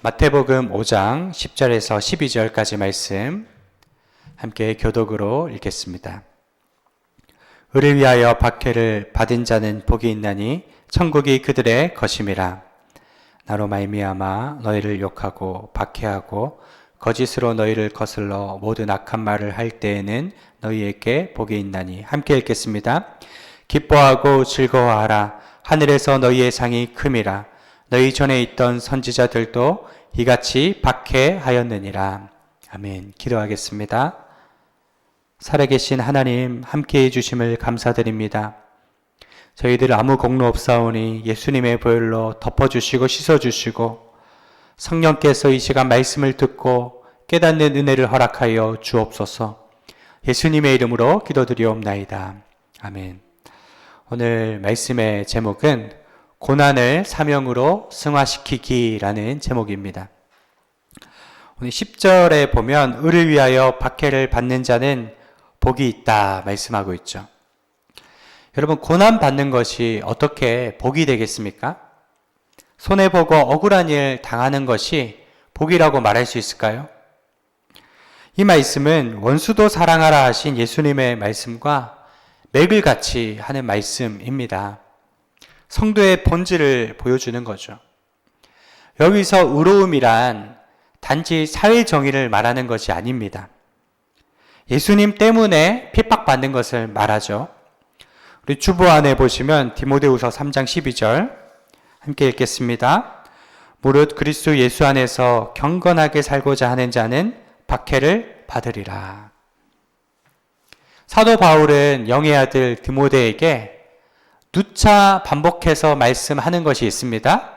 마태복음 5장 10절에서 12절까지 말씀 함께 교독으로 읽겠습니다. 의를 위하여 박해를 받은 자는 복이 있나니 천국이 그들의 것임이라. 나로 말미암아 너희를 욕하고 박해하고 거짓으로 너희를 거슬러 모든 악한 말을 할 때에는 너희에게 복이 있나니. 함께 읽겠습니다. 기뻐하고 즐거워하라. 하늘에서 너희의 상이 큼이라. 너희 전에 있던 선지자들도 이같이 박해하였느니라. 아멘. 기도하겠습니다. 살아계신 하나님, 함께해 주심을 감사드립니다. 저희들 아무 공로 없사오니 예수님의 보혈로 덮어주시고 씻어주시고 성령께서 이 시간 말씀을 듣고 깨닫는 은혜를 허락하여 주옵소서. 예수님의 이름으로 기도드리옵나이다. 아멘. 오늘 말씀의 제목은 고난을 사명으로 승화시키기라는 제목입니다. 오늘 10절에 보면 의를 위하여 박해를 받는 자는 복이 있다 말씀하고 있죠. 여러분, 고난 받는 것이 어떻게 복이 되겠습니까? 손해보고 억울한 일 당하는 것이 복이라고 말할 수 있을까요? 이 말씀은 원수도 사랑하라 하신 예수님의 말씀과 맥을 같이 하는 말씀입니다. 성도의 본질을 보여주는 거죠. 여기서 의로움이란 단지 사회 정의를 말하는 것이 아닙니다. 예수님 때문에 핍박받는 것을 말하죠. 우리 주보 안에 보시면 디모데후서 3장 12절 함께 읽겠습니다. 무릇 그리스도 예수 안에서 경건하게 살고자 하는 자는 박해를 받으리라. 사도 바울은 영의 아들 디모데에게 누차 반복해서 말씀하는 것이 있습니다.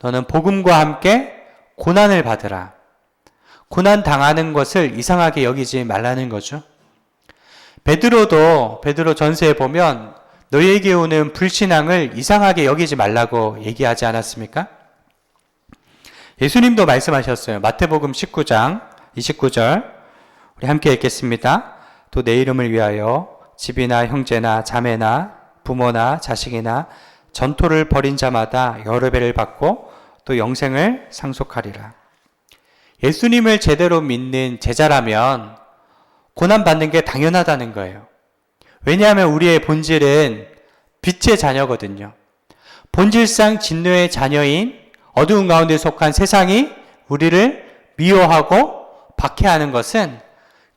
너는 복음과 함께 고난을 받으라. 고난 당하는 것을 이상하게 여기지 말라는 거죠. 베드로 전서에 보면 너희에게 오는 불신앙을 이상하게 여기지 말라고 얘기하지 않았습니까? 예수님도 말씀하셨어요. 마태복음 19장 29절 우리 함께 읽겠습니다. 또 내 이름을 위하여 집이나 형제나 자매나 부모나 자식이나 전토를 벌인 자마다 여러 배를 받고 또 영생을 상속하리라. 예수님을 제대로 믿는 제자라면 고난받는 게 당연하다는 거예요. 왜냐하면 우리의 본질은 빛의 자녀거든요. 본질상 진노의 자녀인 어두운 가운데 속한 세상이 우리를 미워하고 박해하는 것은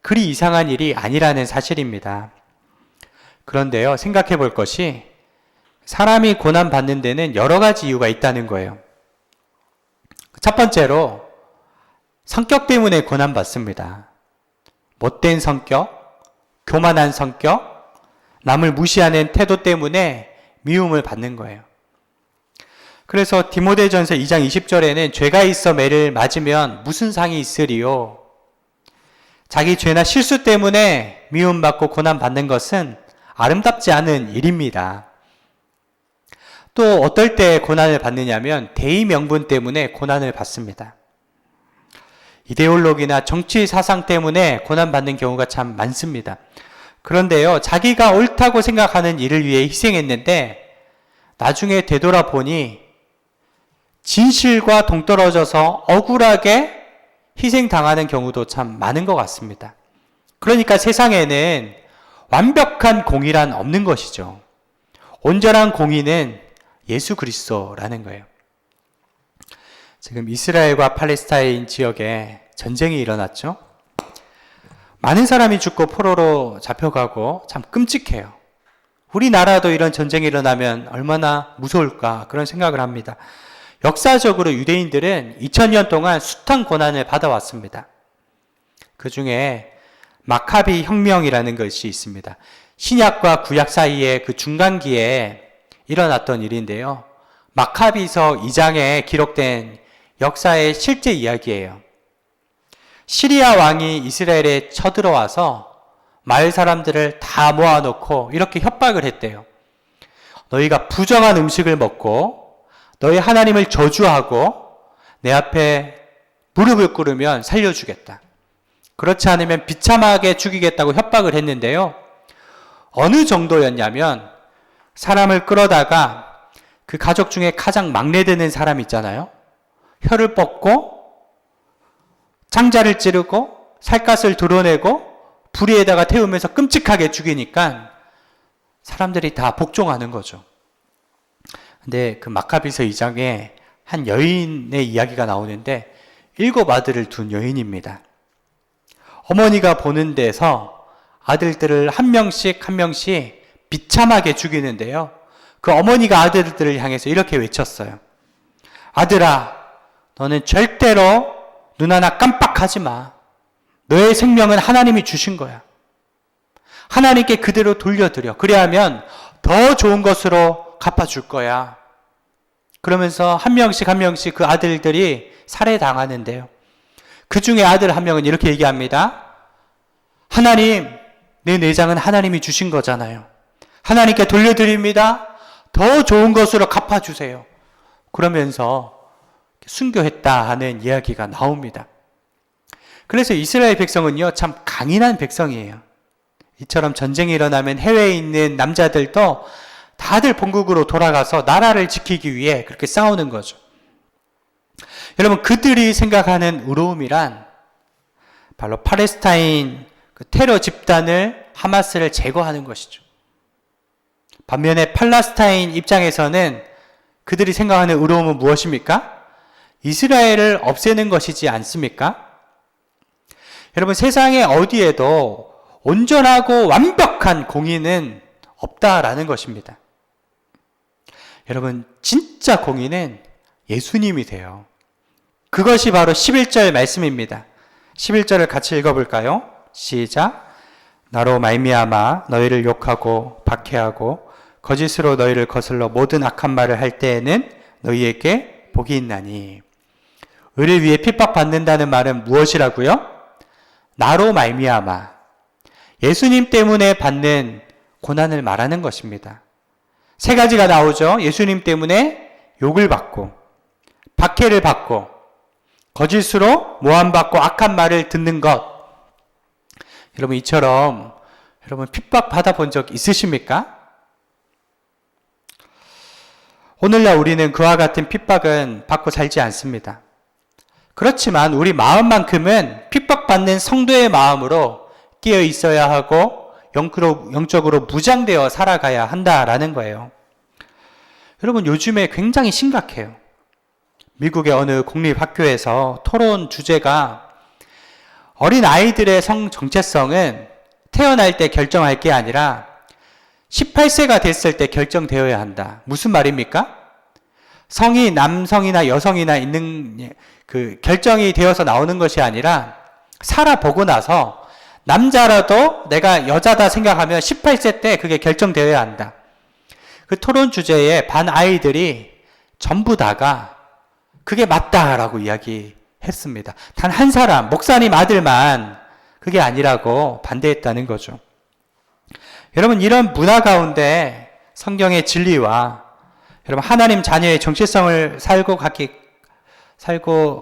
그리 이상한 일이 아니라는 사실입니다. 그런데요, 생각해 볼 것이 사람이 고난받는 데는 여러 가지 이유가 있다는 거예요. 첫 번째로 성격 때문에 고난받습니다. 못된 성격, 교만한 성격, 남을 무시하는 태도 때문에 미움을 받는 거예요. 그래서 디모데전서 2장 20절에는 죄가 있어 매를 맞으면 무슨 상이 있으리요. 자기 죄나 실수 때문에 미움받고 고난받는 것은 아름답지 않은 일입니다. 또 어떨 때 고난을 받느냐면 대의 명분 때문에 고난을 받습니다. 이데올로기나 정치 사상 때문에 고난받는 경우가 참 많습니다. 그런데요, 자기가 옳다고 생각하는 일을 위해 희생했는데 나중에 되돌아보니 진실과 동떨어져서 억울하게 희생당하는 경우도 참 많은 것 같습니다. 그러니까 세상에는 완벽한 공의란 없는 것이죠. 온전한 공의는 예수 그리스도라는 거예요. 지금 이스라엘과 팔레스타인 지역에 전쟁이 일어났죠. 많은 사람이 죽고 포로로 잡혀가고 참 끔찍해요. 우리나라도 이런 전쟁이 일어나면 얼마나 무서울까 그런 생각을 합니다. 역사적으로 유대인들은 2000년 동안 숱한 고난을 받아왔습니다. 그 중에 마카비 혁명이라는 것이 있습니다. 신약과 구약 사이에 그 중간기에 일어났던 일인데요. 마카비서 2장에 기록된 역사의 실제 이야기예요. 시리아 왕이 이스라엘에 쳐들어와서 마을 사람들을 다 모아놓고 이렇게 협박을 했대요. 너희가 부정한 음식을 먹고 너희 하나님을 저주하고 내 앞에 무릎을 꿇으면 살려주겠다. 그렇지 않으면 비참하게 죽이겠다고 협박을 했는데요. 어느 정도였냐면 사람을 끌어다가 그 가족 중에 가장 막내되는 사람 있잖아요. 혀를 뻗고 창자를 찌르고 살갗을 드러내고 불의에다가 태우면서 끔찍하게 죽이니까 사람들이 다 복종하는 거죠. 근데 그 마카비서 2장에 한 여인의 이야기가 나오는데 7 아들을 둔 여인입니다. 어머니가 보는 데서 아들들을 한 명씩 한 명씩 비참하게 죽이는데요. 그 어머니가 아들들을 향해서 이렇게 외쳤어요. 아들아, 너는 절대로 눈 하나 깜빡하지 마. 너의 생명은 하나님이 주신 거야. 하나님께 그대로 돌려드려. 그래야면 더 좋은 것으로 갚아줄 거야. 그러면서 한 명씩 한 명씩 그 아들들이 살해당하는데요. 그 중에 아들 한 명은 이렇게 얘기합니다. 하나님, 내 내장은 하나님이 주신 거잖아요. 하나님께 돌려드립니다. 더 좋은 것으로 갚아주세요. 그러면서 순교했다 하는 이야기가 나옵니다. 그래서 이스라엘 백성은요, 참 강인한 백성이에요. 이처럼 전쟁이 일어나면 해외에 있는 남자들도 다들 본국으로 돌아가서 나라를 지키기 위해 그렇게 싸우는 거죠. 여러분, 그들이 생각하는 의로움이란 바로 팔레스타인 그 테러 집단을 하마스를 제거하는 것이죠. 반면에 팔레스타인 입장에서는 그들이 생각하는 의로움은 무엇입니까? 이스라엘을 없애는 것이지 않습니까? 여러분, 세상에 어디에도 온전하고 완벽한 공의는 없다라는 것입니다. 여러분, 진짜 공의는 예수님이세요. 그것이 바로 11절 말씀입니다. 11절을 같이 읽어볼까요? 시작. 나로 말미암아 너희를 욕하고 박해하고 거짓으로 너희를 거슬러 모든 악한 말을 할 때에는 너희에게 복이 있나니. 의를 위해 핍박받는다는 말은 무엇이라고요? 나로 말미암아. 예수님 때문에 받는 고난을 말하는 것입니다. 3가지가 나오죠. 예수님 때문에 욕을 받고, 박해를 받고, 거짓으로 모함받고 악한 말을 듣는 것. 여러분, 이처럼 여러분 핍박 받아본 적 있으십니까? 오늘날 우리는 그와 같은 핍박은 받고 살지 않습니다. 그렇지만 우리 마음만큼은 핍박받는 성도의 마음으로 끼어 있어야 하고 영적으로 무장되어 살아가야 한다라는 거예요. 여러분, 요즘에 굉장히 심각해요. 미국의 어느 공립학교에서 토론 주제가 어린 아이들의 성 정체성은 태어날 때 결정할 게 아니라 18세가 됐을 때 결정되어야 한다. 무슨 말입니까? 성이 남성이나 여성이나 있는 그 결정이 되어서 나오는 것이 아니라 살아보고 나서 남자라도 내가 여자다 생각하면 18세 때 그게 결정되어야 한다. 그 토론 주제에 반 아이들이 전부 다가 그게 맞다라고 이야기했습니다. 단 한 사람, 목사님 아들만 그게 아니라고 반대했다는 거죠. 여러분, 이런 문화 가운데 성경의 진리와 여러분 하나님 자녀의 정체성을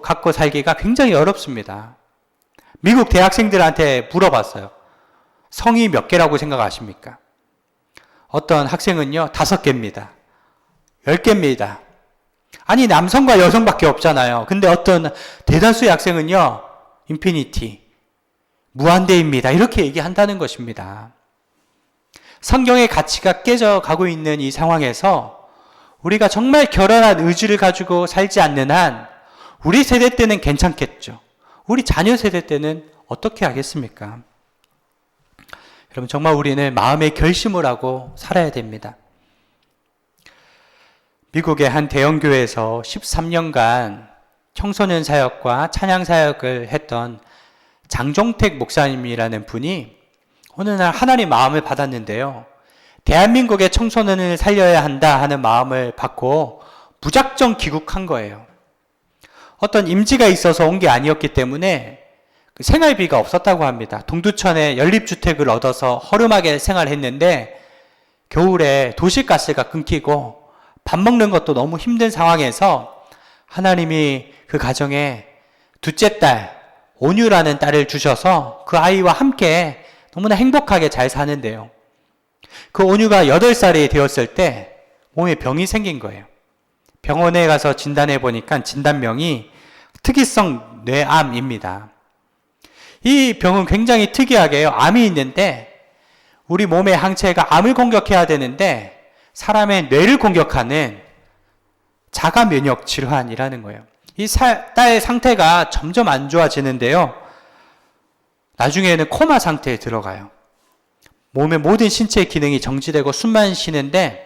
갖고 살기가 굉장히 어렵습니다. 미국 대학생들한테 물어봤어요. 성이 몇 개라고 생각하십니까? 어떤 학생은요, 5개입니다. 10개입니다. 아니, 남성과 여성밖에 없잖아요. 근데 어떤 대다수의 학생은요, 인피니티, 무한대입니다. 이렇게 얘기한다는 것입니다. 성경의 가치가 깨져가고 있는 이 상황에서 우리가 정말 결연한 의지를 가지고 살지 않는 한 우리 세대 때는 괜찮겠죠. 우리 자녀 세대 때는 어떻게 하겠습니까? 여러분, 정말 우리는 마음의 결심을 하고 살아야 됩니다. 미국의 한 대형교회에서 13년간 청소년 사역과 찬양 사역을 했던 장종택 목사님이라는 분이 어느 날 하나님 마음을 받았는데요. 대한민국의 청소년을 살려야 한다 하는 마음을 받고 무작정 귀국한 거예요. 어떤 임지가 있어서 온 게 아니었기 때문에 생활비가 없었다고 합니다. 동두천에 연립주택을 얻어서 허름하게 생활했는데 겨울에 도시가스가 끊기고 밥 먹는 것도 너무 힘든 상황에서 하나님이 그 가정에 둘째 딸, 온유라는 딸을 주셔서 그 아이와 함께 너무나 행복하게 잘 사는데요. 그 온유가 8살이 되었을 때 몸에 병이 생긴 거예요. 병원에 가서 진단해 보니까 진단명이 특이성 뇌암입니다. 이 병은 굉장히 특이하게요. 암이 있는데 우리 몸의 항체가 암을 공격해야 되는데 사람의 뇌를 공격하는 자가 면역 질환이라는 거예요. 이 딸의 상태가 점점 안 좋아지는데요. 나중에는 코마 상태에 들어가요. 몸의 모든 신체 기능이 정지되고 숨만 쉬는데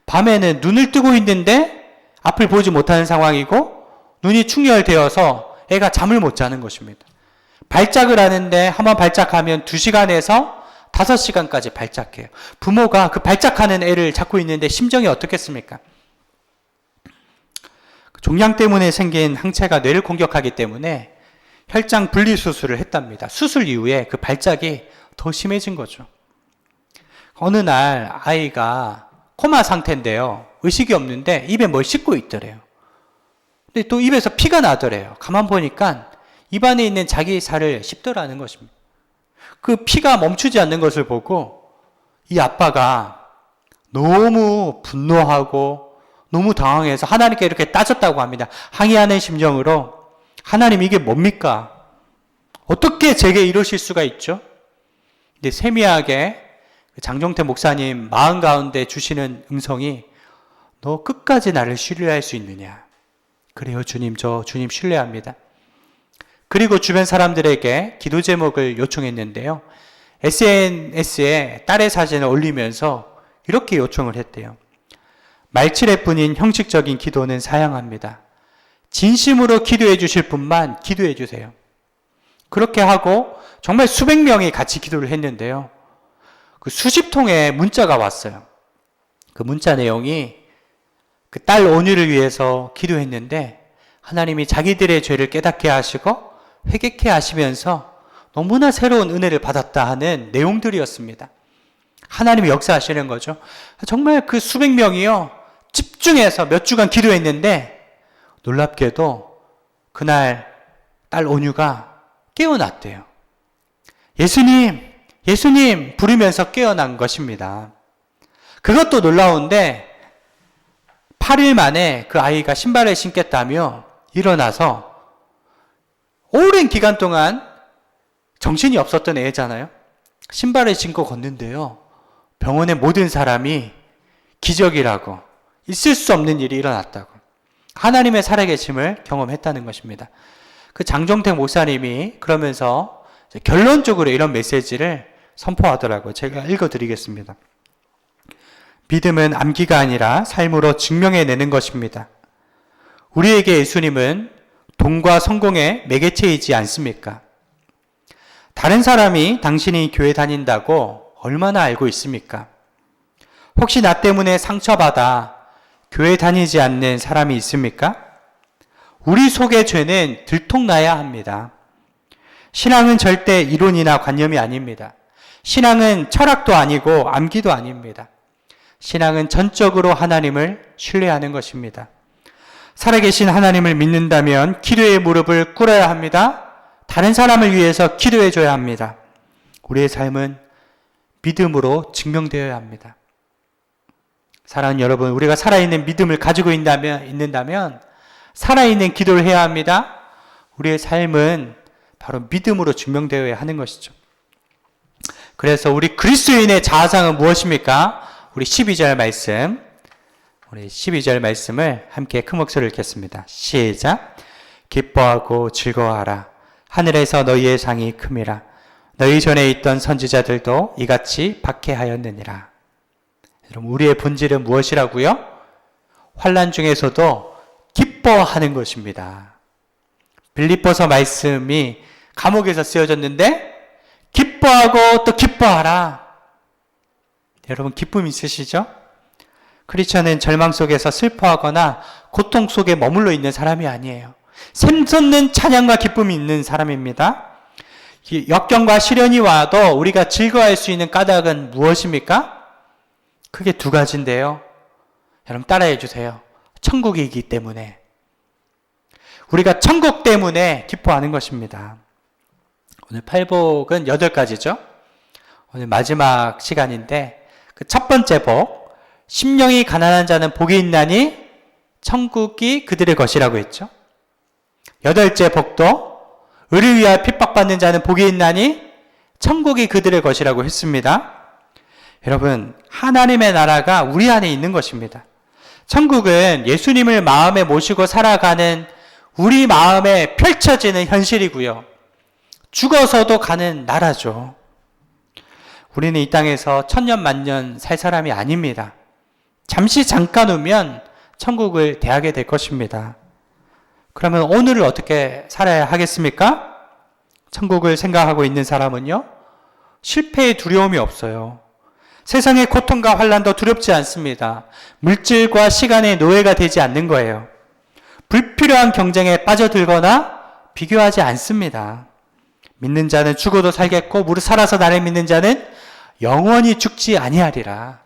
밤에는 눈을 뜨고 있는데 앞을 보지 못하는 상황이고 눈이 충혈되어서 애가 잠을 못 자는 것입니다. 발작을 하는데 한번 발작하면 2시간에서 5시간까지 발작해요. 부모가 그 발작하는 애를 잡고 있는데 심정이 어떻겠습니까? 종양 때문에 생긴 항체가 뇌를 공격하기 때문에 혈장 분리 수술을 했답니다. 수술 이후에 그 발작이 더 심해진 거죠. 어느 날 아이가 코마 상태인데요. 의식이 없는데 입에 뭘 씹고 있더래요. 근데 또 입에서 피가 나더래요. 가만 보니까 입안에 있는 자기 살을 씹더라는 것입니다. 그 피가 멈추지 않는 것을 보고 이 아빠가 너무 분노하고 너무 당황해서 하나님께 이렇게 따졌다고 합니다. 항의하는 심정으로 하나님 이게 뭡니까? 어떻게 제게 이러실 수가 있죠? 근데 세미하게 장종태 목사님 마음 가운데 주시는 음성이 너 끝까지 나를 신뢰할 수 있느냐? 그래요 주님, 저 주님 신뢰합니다. 그리고 주변 사람들에게 기도 제목을 요청했는데요. SNS에 딸의 사진을 올리면서 이렇게 요청을 했대요. 말칠애뿐인 형식적인 기도는 사양합니다. 진심으로 기도해 주실 분만 기도해 주세요. 그렇게 하고 정말 수백 명이 같이 기도를 했는데요. 그 수십 통의 문자가 왔어요. 그 문자 내용이 그 딸 온유를 위해서 기도했는데 하나님이 자기들의 죄를 깨닫게 하시고 회개케 하시면서 너무나 새로운 은혜를 받았다 하는 내용들이었습니다. 하나님이 역사하시는 거죠. 정말 그 수백 명이요 집중해서 몇 주간 기도했는데 놀랍게도 그날 딸 온유가 깨어났대요. 예수님, 예수님 부르면서 깨어난 것입니다. 그것도 놀라운데 8일 만에 그 아이가 신발을 신겠다며 일어나서 오랜 기간 동안 정신이 없었던 애잖아요. 신발을 신고 걷는데요. 병원의 모든 사람이 기적이라고 있을 수 없는 일이 일어났다고 하나님의 살아계심을 경험했다는 것입니다. 그 장종택 목사님이 그러면서 결론적으로 이런 메시지를 선포하더라고요. 제가 읽어드리겠습니다. 믿음은 암기가 아니라 삶으로 증명해내는 것입니다. 우리에게 예수님은 돈과 성공의 매개체이지 않습니까? 다른 사람이 당신이 교회 다닌다고 얼마나 알고 있습니까? 혹시 나 때문에 상처받아 교회 다니지 않는 사람이 있습니까? 우리 속의 죄는 들통나야 합니다. 신앙은 절대 이론이나 관념이 아닙니다. 신앙은 철학도 아니고 암기도 아닙니다. 신앙은 전적으로 하나님을 신뢰하는 것입니다. 살아계신 하나님을 믿는다면 기도의 무릎을 꿇어야 합니다. 다른 사람을 위해서 기도해 줘야 합니다. 우리의 삶은 믿음으로 증명되어야 합니다. 사랑하는 여러분, 우리가 살아있는 믿음을 가지고 있는다면 살아있는 기도를 해야 합니다. 우리의 삶은 바로 믿음으로 증명되어야 하는 것이죠. 그래서 우리 그리스도인의 자아상은 무엇입니까? 우리 12절 말씀을 함께 큰 목소리를 읽겠습니다. 시작. 기뻐하고 즐거워하라. 하늘에서 너희의 상이 큼이라. 너희 전에 있던 선지자들도 이같이 박해하였느니라. 여러분, 우리의 본질은 무엇이라고요? 환난 중에서도 기뻐하는 것입니다. 빌립보서 말씀이 감옥에서 쓰여졌는데 기뻐하고 또 기뻐하라. 여러분, 기쁨 있으시죠? 크리스천은 절망 속에서 슬퍼하거나 고통 속에 머물러 있는 사람이 아니에요. 샘솟는 찬양과 기쁨이 있는 사람입니다. 역경과 시련이 와도 우리가 즐거워할 수 있는 까닭은 무엇입니까? 크게 두 가지인데요. 여러분 따라해 주세요. 천국이기 때문에. 우리가 천국 때문에 기뻐하는 것입니다. 오늘 팔복은 8가지죠. 오늘 마지막 시간인데 그 첫 번째 복, 심령이 가난한 자는 복이 있나니 천국이 그들의 것이라고 했죠. 8째 복도 의를 위하여 핍박받는 자는 복이 있나니 천국이 그들의 것이라고 했습니다. 여러분, 하나님의 나라가 우리 안에 있는 것입니다. 천국은 예수님을 마음에 모시고 살아가는 우리 마음에 펼쳐지는 현실이고요. 죽어서도 가는 나라죠. 우리는 이 땅에서 천년 만년 살 사람이 아닙니다. 잠시 잠깐 후면 천국을 대하게 될 것입니다. 그러면 오늘을 어떻게 살아야 하겠습니까? 천국을 생각하고 있는 사람은요, 실패의 두려움이 없어요. 세상의 고통과 환난도 두렵지 않습니다. 물질과 시간의 노예가 되지 않는 거예요. 불필요한 경쟁에 빠져들거나 비교하지 않습니다. 믿는 자는 죽어도 살겠고 무릇 살아서 나를 믿는 자는 영원히 죽지 아니하리라.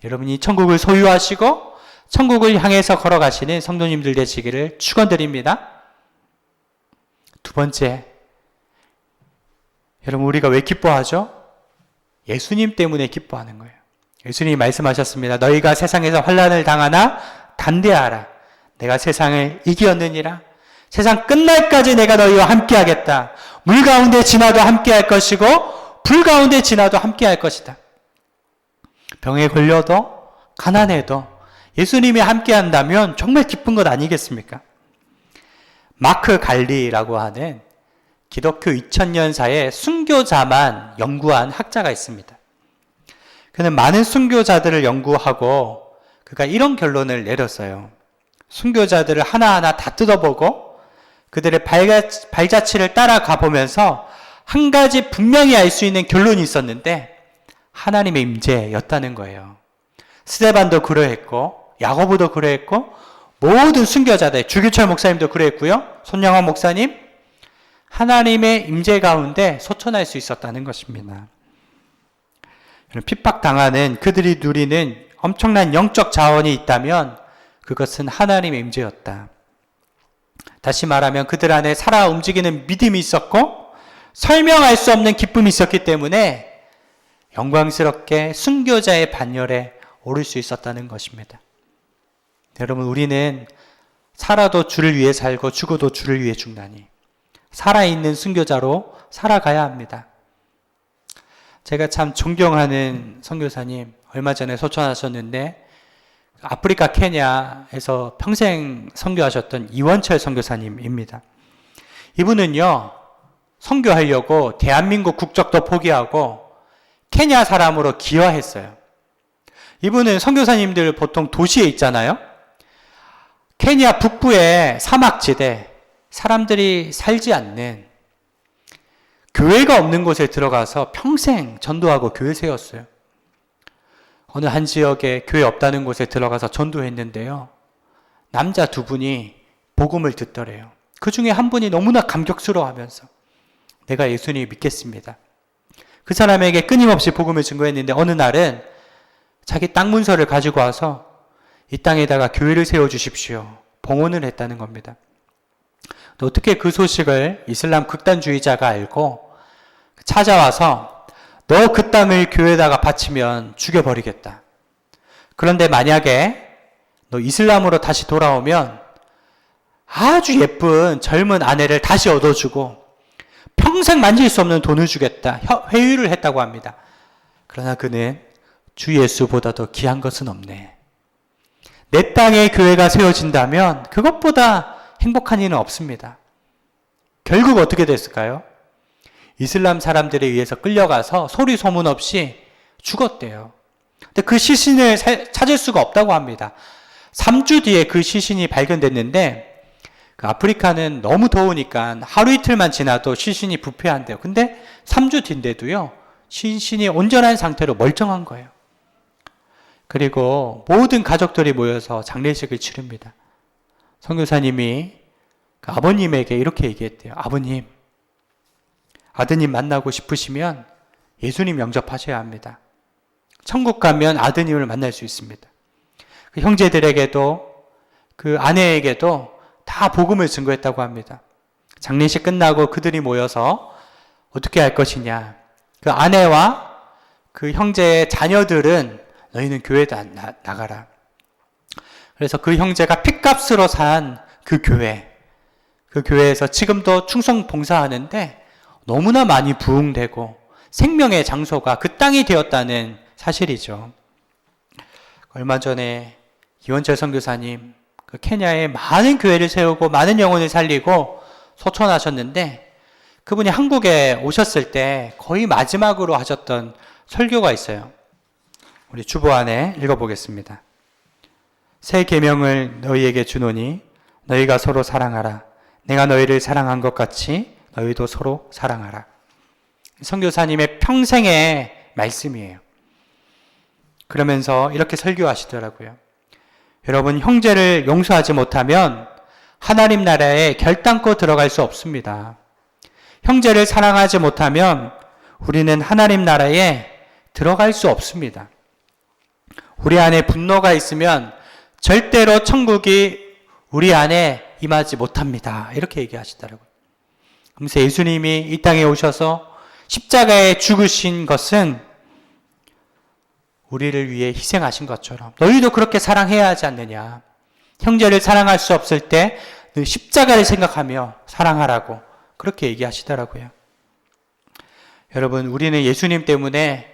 여러분이 천국을 소유하시고 천국을 향해서 걸어가시는 성도님들 되시기를 축원드립니다. 두 번째, 여러분 우리가 왜 기뻐하죠? 예수님 때문에 기뻐하는 거예요. 예수님이 말씀하셨습니다. 너희가 세상에서 환난을 당하나 담대하라. 내가 세상을 이기었느니라. 세상 끝날까지 내가 너희와 함께하겠다. 물 가운데 지나도 함께할 것이고 불 가운데 지나도 함께할 것이다. 병에 걸려도 가난해도 예수님이 함께한다면 정말 기쁜 것 아니겠습니까? 마크 갈리라고 하는 기독교 2000년사의 순교자만 연구한 학자가 있습니다. 그는 많은 순교자들을 연구하고 그가 이런 결론을 내렸어요. 순교자들을 하나하나 다 뜯어보고 그들의 발자취를 따라가 보면서 한 가지 분명히 알 수 있는 결론이 있었는데 하나님의 임재였다는 거예요. 스데반도 그러했고 야고보도 그러했고 모든 순교자들, 주규철 목사님도 그랬고요. 손영환 목사님, 하나님의 임재 가운데 소천할 수 있었다는 것입니다. 핍박당하는 그들이 누리는 엄청난 영적 자원이 있다면 그것은 하나님의 임재였다. 다시 말하면 그들 안에 살아 움직이는 믿음이 있었고 설명할 수 없는 기쁨이 있었기 때문에 영광스럽게 순교자의 반열에 오를 수 있었다는 것입니다. 여러분, 우리는 살아도 주를 위해 살고 죽어도 주를 위해 죽나니 살아있는 순교자로 살아가야 합니다. 제가 참 존경하는 선교사님 얼마 전에 소천하셨는데 아프리카 케냐에서 평생 선교하셨던 이원철 선교사님입니다. 이분은요, 선교하려고 대한민국 국적도 포기하고 케냐 사람으로 기여했어요. 이분은 선교사님들 보통 도시에 있잖아요. 케냐 북부의 사막지대, 사람들이 살지 않는 교회가 없는 곳에 들어가서 평생 전도하고 교회 세웠어요. 어느 한 지역에 교회 없다는 곳에 들어가서 전도했는데요. 남자 두 분이 복음을 듣더래요. 그 중에 한 분이 너무나 감격스러워하면서 내가 예수님을 믿겠습니다. 그 사람에게 끊임없이 복음을 증거했는데 어느 날은 자기 땅 문서를 가지고 와서 이 땅에다가 교회를 세워주십시오. 봉헌을 했다는 겁니다. 또 어떻게 그 소식을 이슬람 극단주의자가 알고 찾아와서 너 그 땅을 교회에다가 바치면 죽여버리겠다. 그런데 만약에 너 이슬람으로 다시 돌아오면 아주 예쁜 젊은 아내를 다시 얻어주고 평생 만질 수 없는 돈을 주겠다. 회유를 했다고 합니다. 그러나 그는 주 예수보다 더 귀한 것은 없네. 내 땅에 교회가 세워진다면 그것보다 행복한 일은 없습니다. 결국 어떻게 됐을까요? 이슬람 사람들에 의해서 끌려가서 소리 소문 없이 죽었대요. 근데 그 시신을 찾을 수가 없다고 합니다. 3주 뒤에 그 시신이 발견됐는데 그 아프리카는 너무 더우니까 하루 이틀만 지나도 시신이 부패한대요. 근데 3주 뒤인데도요, 시신이 온전한 상태로 멀쩡한 거예요. 그리고 모든 가족들이 모여서 장례식을 치릅니다. 선교사님이 그 아버님에게 이렇게 얘기했대요. 아버님, 아드님 만나고 싶으시면 예수님 영접하셔야 합니다. 천국 가면 아드님을 만날 수 있습니다. 그 형제들에게도 그 아내에게도 다 복음을 증거했다고 합니다. 장례식 끝나고 그들이 모여서 어떻게 할 것이냐. 그 아내와 그 형제의 자녀들은 너희는 교회에 나가라. 그래서 그 형제가 핏값으로 산 그 교회, 그 교회에서 지금도 충성 봉사하는데 너무나 많이 부흥되고 생명의 장소가 그 땅이 되었다는 사실이죠. 얼마 전에 이원철 선교사님 그 케냐에 많은 교회를 세우고 많은 영혼을 살리고 소천하셨는데, 그분이 한국에 오셨을 때 거의 마지막으로 하셨던 설교가 있어요. 우리 주보 안에 읽어보겠습니다. 새 계명을 너희에게 주노니 너희가 서로 사랑하라. 내가 너희를 사랑한 것 같이 너희도 서로 사랑하라. 선교사님의 평생의 말씀이에요. 그러면서 이렇게 설교하시더라고요. 여러분, 형제를 용서하지 못하면 하나님 나라에 결단코 들어갈 수 없습니다. 형제를 사랑하지 못하면 우리는 하나님 나라에 들어갈 수 없습니다. 우리 안에 분노가 있으면 절대로 천국이 우리 안에 임하지 못합니다. 이렇게 얘기하시더라고요. 그래서 예수님이 이 땅에 오셔서 십자가에 죽으신 것은 우리를 위해 희생하신 것처럼 너희도 그렇게 사랑해야 하지 않느냐. 형제를 사랑할 수 없을 때 십자가를 생각하며 사랑하라고 그렇게 얘기하시더라고요. 여러분, 우리는 예수님 때문에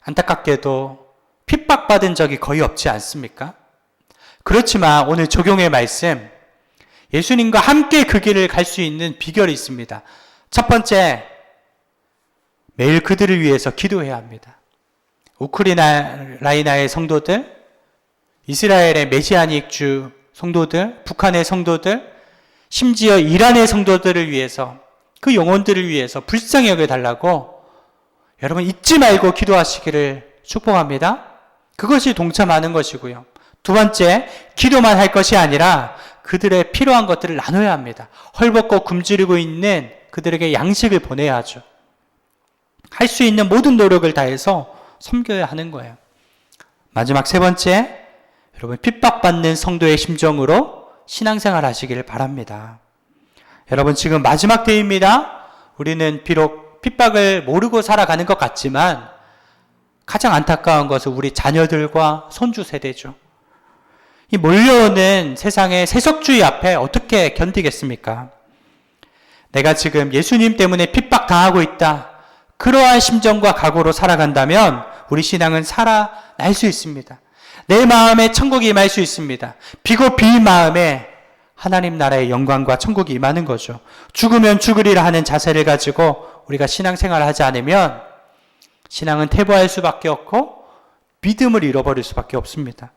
안타깝게도 핍박받은 적이 거의 없지 않습니까? 그렇지만 오늘 적용의 말씀, 예수님과 함께 그 길을 갈 수 있는 비결이 있습니다. 첫 번째, 매일 그들을 위해서 기도해야 합니다. 우크라이나의 성도들, 이스라엘의 메시아닉주 성도들, 북한의 성도들, 심지어 이란의 성도들을 위해서, 그 영혼들을 위해서 불쌍히 여겨달라고 여러분 잊지 말고 기도하시기를 축복합니다. 그것이 동참하는 것이고요. 두 번째, 기도만 할 것이 아니라 그들의 필요한 것들을 나눠야 합니다. 헐벗고 굶주리고 있는 그들에게 양식을 보내야 하죠. 할 수 있는 모든 노력을 다해서 섬겨야 하는 거예요. 마지막 세 번째, 여러분 핍박받는 성도의 심정으로 신앙생활 하시기를 바랍니다. 여러분, 지금 마지막 때입니다. 우리는 비록 핍박을 모르고 살아가는 것 같지만 가장 안타까운 것은 우리 자녀들과 손주 세대죠. 이 몰려오는 세상의 세속주의 앞에 어떻게 견디겠습니까? 내가 지금 예수님 때문에 핍박당하고 있다. 그러한 심정과 각오로 살아간다면 우리 신앙은 살아날 수 있습니다. 내 마음에 천국이 임할 수 있습니다. 비고 빈 마음에 하나님 나라의 영광과 천국이 임하는 거죠. 죽으면 죽으리라 하는 자세를 가지고 우리가 신앙생활을 하지 않으면 신앙은 퇴보할 수밖에 없고 믿음을 잃어버릴 수밖에 없습니다.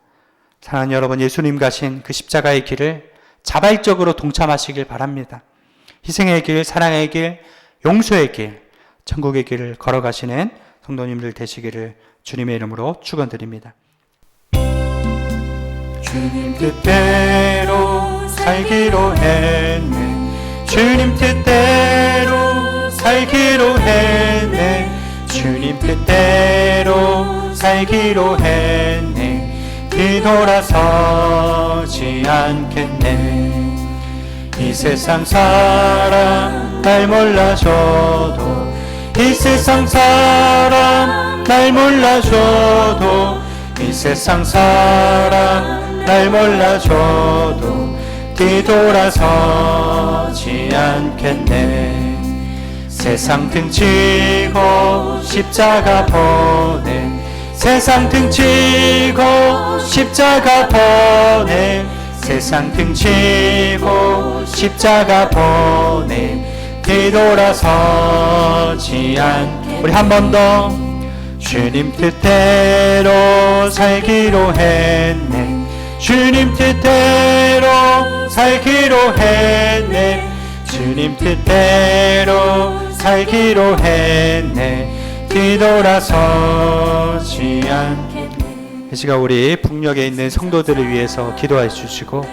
사랑하는 여러분, 예수님 가신 그 십자가의 길을 자발적으로 동참하시길 바랍니다. 희생의 길, 사랑의 길, 용서의 길, 천국의 길을 걸어가시는 성도님들 되시기를 주님의 이름으로 축원드립니다. 주님 뜻대로 살기로 했네. 주님 뜻대로 살기로 했네. 주님 뜻대로 살기로 했네. 뒤돌아서지 않겠네. 이 세상 사람 날 몰라줘도, 이 세상 사람 날 몰라줘도, 이 세상 사람 날 몰라줘도 뒤돌아서지 않겠네. 세상 등치고 십자가 보내, 세상 등치고 십자가 보내, 세상 등치고 십자가 보내 뒤돌아서지 않게. 우리 한 번 더. 주님 뜻대로 살기로 했네. 주님 뜻대로 살기로 했네. 주님 뜻대로 살기로 했네. 뒤돌아서지 않겠네. 이 시간 우리 북녘에 있는 성도들을 위해서 기도해 주시고,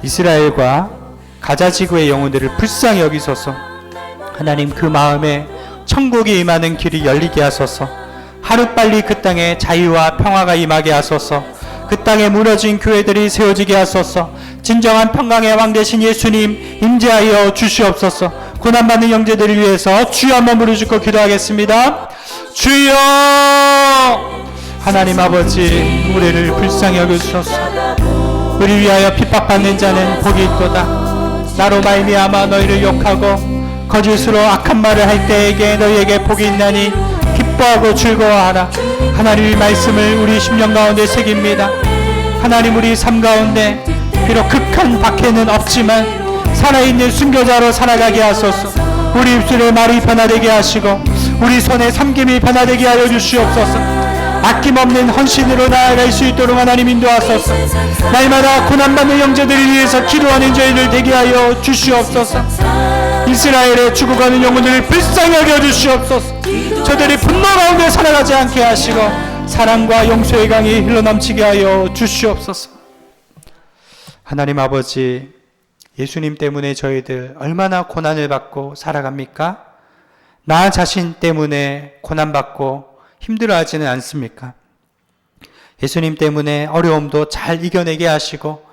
이스라엘과 가자 지구의 영혼들을 불쌍히 여기소서. 하나님, 그 마음에 천국이 임하는 길이 열리게 하소서. 하루빨리 그 땅에 자유와 평화가 임하게 하소서. 그 땅에 무너진 교회들이 세워지게 하소서. 진정한 평강의 왕 되신 예수님 임재하여 주시옵소서. 고난받는 형제들을 위해서 주여 한번 부르짖고 기도하겠습니다. 주여! 하나님 아버지, 우리를 불쌍히 여겨주소서. 우리 위하여 핍박받는 자는 복이 있도다. 나로 말미암아 너희를 욕하고 거짓으로 악한 말을 할 때에게 너희에게 복이 있나니 기뻐하고 즐거워하라. 하나님의 말씀을 우리 심령 가운데 새깁니다. 하나님, 우리 삶 가운데 비록 극한 박해는 없지만 살아있는 순교자로 살아가게 하소서. 우리 입술의 말이 변화되게 하시고 우리 손의 삼김이 변화되게 하여 주시옵소서. 아낌없는 헌신으로 나아갈 수 있도록 하나님 인도하소서. 날마다 고난받는 형제들을 위해서 기도하는 저희들 되게 하여 주시옵소서. 이스라엘의 죽어가는 영혼들을 불쌍히 여겨 주시옵소서. 저들이 분노 가운데 살아가지 않게 하시고 사랑과 용서의 강이 흘러넘치게 하여 주시옵소서. 하나님 아버지, 예수님 때문에 저희들 얼마나 고난을 받고 살아갑니까? 나 자신 때문에 고난받고 힘들어하지는 않습니까? 예수님 때문에 어려움도 잘 이겨내게 하시고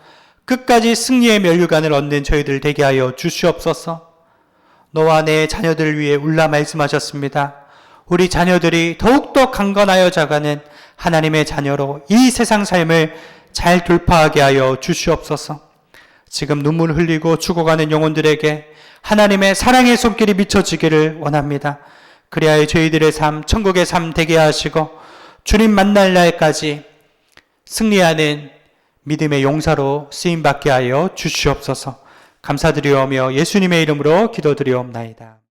끝까지 승리의 면류관을 얻는 저희들 되게 하여 주시옵소서. 너와 내 자녀들을 위해 울라 말씀하셨습니다. 우리 자녀들이 더욱더 강건하여 자가는 하나님의 자녀로 이 세상 삶을 잘 돌파하게 하여 주시옵소서. 지금 눈물 흘리고 죽어가는 영혼들에게 하나님의 사랑의 손길이 비춰지기를 원합니다. 그리하여 저희들의 삶, 천국의 삶 되게 하시고 주님 만날 날까지 승리하는 믿음의 용사로 쓰임받게 하여 주시옵소서. 감사드리오며 예수님의 이름으로 기도드리옵나이다.